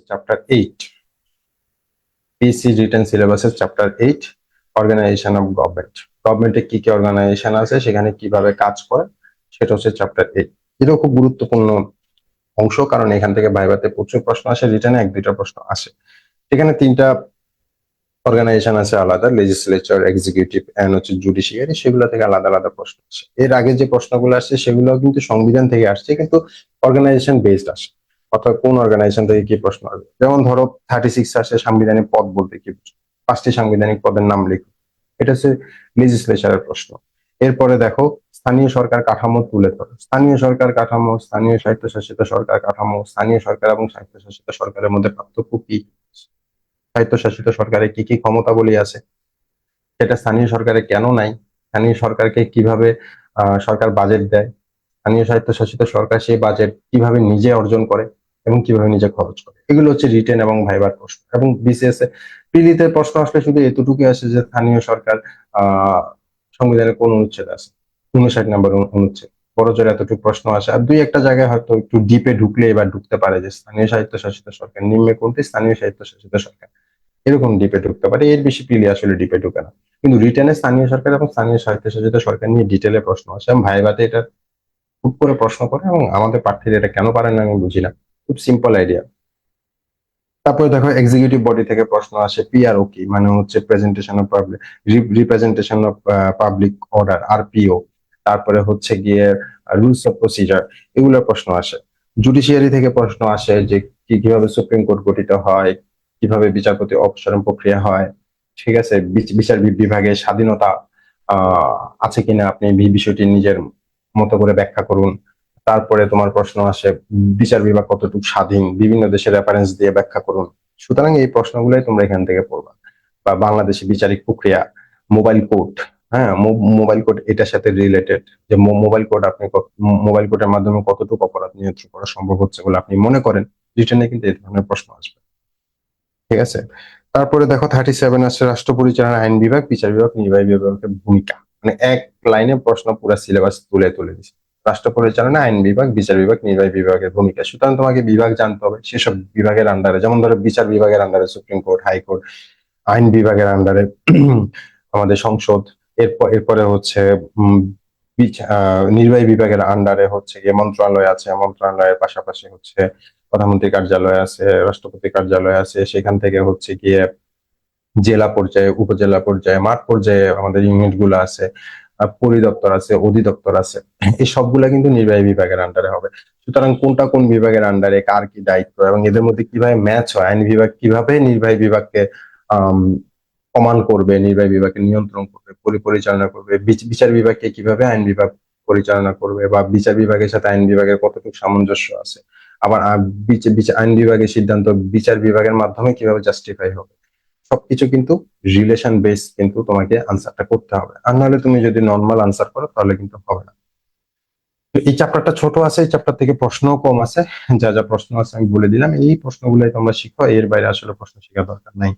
Chapter 8, পিসি written সিলেবাসের chapter 8, organisation of government. গভর্নমেন্টে কি কি অর্গানাইজেশন আছে, সেখানে কিভাবে কাজ করে, সেটা হচ্ছে চ্যাপ্টার 8। এটাও খুব গুরুত্বপূর্ণ অংশ, কারণ এখান থেকে ভাইভাতে প্রচুর প্রশ্ন আসে, রিটেনে 1-2টা প্রশ্ন আসে। এখানে 3টা অর্গানাইজেশন আছে আলাদা, লেজিসলেচার, এক্সিকিউটিভ এন্ড হচ্ছে জুডিশিয়ারি, সেগুলো থেকে আলাদা আলাদা প্রশ্ন আসে। এর আগে যে প্রশ্নগুলো আসছে সেগুলো কিন্তু সংবিধান থেকে আসছে, কিন্তু অর্গানাইজেশন বেসড আসে, অর্থাৎ কোন অর্গানাইজেশন থেকে কি প্রশ্ন আসবে। যেমন ধরো 36 আসে সাংবিধানিক পদ বলতে কি বুঝো, 5টি সাংবিধানিক পদের নাম লিখো, এটা হচ্ছে লেজিসলেচারের প্রশ্ন। এরপরে দেখো স্থানীয় সরকার কাঠামো তুলে ধরো। স্থানীয় সরকার কাঠামো, স্থানীয় স্বায়ত্তশাসিত সরকার কাঠামো, স্থানীয় সরকার এবং স্বায়ত্তশাসিত সরকারের মধ্যে পার্থক্য কি, স্বায়ত্তশাসিত সরকারে কি কি ক্ষমতাবলী আছে, সেটা স্থানীয় সরকারে কেন নাই, স্থানীয় সরকারকে কিভাবে সরকার বাজেট দেয়, স্থানীয় স্বায়ত্তশাসিত সরকার সেই বাজেট কিভাবে নিজে অর্জন করে এবং কিভাবে নিজে খরচ করে, এগুলো হচ্ছে রিটেন এবং ভাইবার প্রশ্ন। এবং বিসিএস এ প্রিলিতে প্রশ্ন আসলে শুধু এতটুকু আসে যে স্থানীয় সরকার সংবিধানের কোন অনুচ্ছেদ আছে, 59 নম্বর অনুচ্ছেদ, বড় জোর এতটুকু প্রশ্ন আসে। আর 2-1টা জায়গায় হয়তো একটু ডিপে ঢুকলে এবার ঢুকতে পারে যে স্থানীয় স্বায়ত্তশাসিত সরকার নিম্নে কোনটি, স্থানীয় স্বায়ত্তশাসিত সরকার, এরকম ডিপে ঢুকতে পারে। এর বেশি প্রিলি আসলে ডিপে ঢুকে না। কিন্তু রিটেনে স্থানীয় সরকার এবং স্থানীয় স্বায়ত্তশাসিত সরকার নিয়ে ডিটেলে প্রশ্ন আসে, এবং ভাইভাতে এটা খুব করে প্রশ্ন করে, এবং আমাদের প্রার্থীরা এটা কেন পারেন না আমি বুঝি না। খুব সিম্পল আইডিয়া। তারপরে দেখো এক্সিকিউটিভ বডি থেকে প্রশ্ন আসে, পিআরও কি, মানে হচ্ছে presentation of public, representation of public order, RPO. তারপরে হচ্ছে গিয়ে রুলস অফ প্রসিজার, এগুলোর প্রশ্ন আসে। জুডিশিয়ারি থেকে প্রশ্ন আসে যে কিভাবে সুপ্রিম কোর্ট গঠিত হয়, কিভাবে বিচারপতি অপসারণ প্রক্রিয়া হয়, ঠিক আছে, বিচার বিভাগের স্বাধীনতা আছে কিনা, আপনি বিষয়টি নিজের মতো করে ব্যাখ্যা করুন। তারপরে তোমার প্রশ্ন আসে বিচার বিভাগ কতটুকু স্বাধীন, বিভিন্ন দেশের রেফারেন্স দিয়ে ব্যাখ্যা করুন। সুতরাং এই প্রশ্নগুলোই তোমরা এখান থেকে পড়বা। বা বাংলাদেশে বিচারিক প্রক্রিয়া, মোবাইল কোর্ট, হ্যাঁ, মোবাইল কোর্ট এটার সাথে রিলেটেড, যে মোবাইল কোর্ট আপনি মোবাইল কোর্টের মাধ্যমে কতটুকু অপরাধ নিয়ন্ত্রণ করা সম্ভব হচ্ছে বলে আপনি মনে করেন, রিটেনে কিন্তু এই ধরনের প্রশ্ন আসবে, ঠিক আছে। তারপরে দেখো 37 আছে রাষ্ট্র পরিচালনা, আইন বিভাগ, বিচার বিভাগ, নির্বাহী বিভাগের ভূমিকা। মানে এক লাইনে প্রশ্ন পুরো সিলেবাস তুলে তুলে দিচ্ছে। রাষ্ট্র পরিচালনা, আইন বিভাগ, বিচার বিভাগ, নির্বাহী বিভাগের ভূমিকা। সুতরাং তোমাকে বিভাগ জানতে হবে, সেসব বিভাগের আন্ডারে, যেমন ধরো বিচার বিভাগের আন্ডারে সুপ্রিম কোর্ট, হাইকোর্ট, আইন বিভাগের আন্ডারে আমাদের সংসদ, এরপরে হচ্ছে নির্বাহী বিভাগের আন্ডারে হচ্ছে গিয়ে মন্ত্রণালয় আছে, মন্ত্রণালয়ের পাশাপাশি হচ্ছে প্রধানমন্ত্রী কার্যালয় আছে, রাষ্ট্রপতি কার্যালয় আছে, সেখান থেকে হচ্ছে গিয়ে জেলা পর্যায়ে, উপজেলা পর্যায়ে, মাঠ পর্যায়ে আমাদের ইউনিট গুলো আছে, পরিদপ্তর আছে, অধিদপ্তর আছে, এই সবগুলা কিন্তু নির্বাহী বিভাগের আন্ডারে হবে। সুতরাং কোনটা কোন বিভাগের আন্ডারে, কার কি দায়িত্ব, এবং এদের মধ্যে কিভাবে ম্যাচ হয়, আইন বিভাগ কিভাবে নির্বাহী বিভাগকে আহ কমান্ড করবে, নির্বাহী বিভাগকে নিয়ন্ত্রণ করবে, পরিচালনা করবে, বিচার বিভাগকে কিভাবে আইন বিভাগ পরিচালনা করবে, বা বিচার বিভাগের সাথে আইন বিভাগের কতটুকু সামঞ্জস্য আছে, আবার আইন বিভাগের সিদ্ধান্ত বিচার বিভাগের মাধ্যমে কিভাবে জাস্টিফাই হবে, সবকিছু কিন্তু রিলেশন বেস কিন্তু তোমাকে আনসারটা করতে হবে। আর নাহলে তুমি যদি নর্মাল আনসার করো তাহলে কিন্তু হবে না। তো এই চ্যাপ্টারটা ছোট আছে, এই চ্যাপ্টার থেকে প্রশ্নও কম আছে। যা যা প্রশ্ন আছে আমি বলে দিলাম, এই প্রশ্নগুলাই তোমরা শিখো, এর বাইরে আসলে প্রশ্ন শেখার দরকার নাই।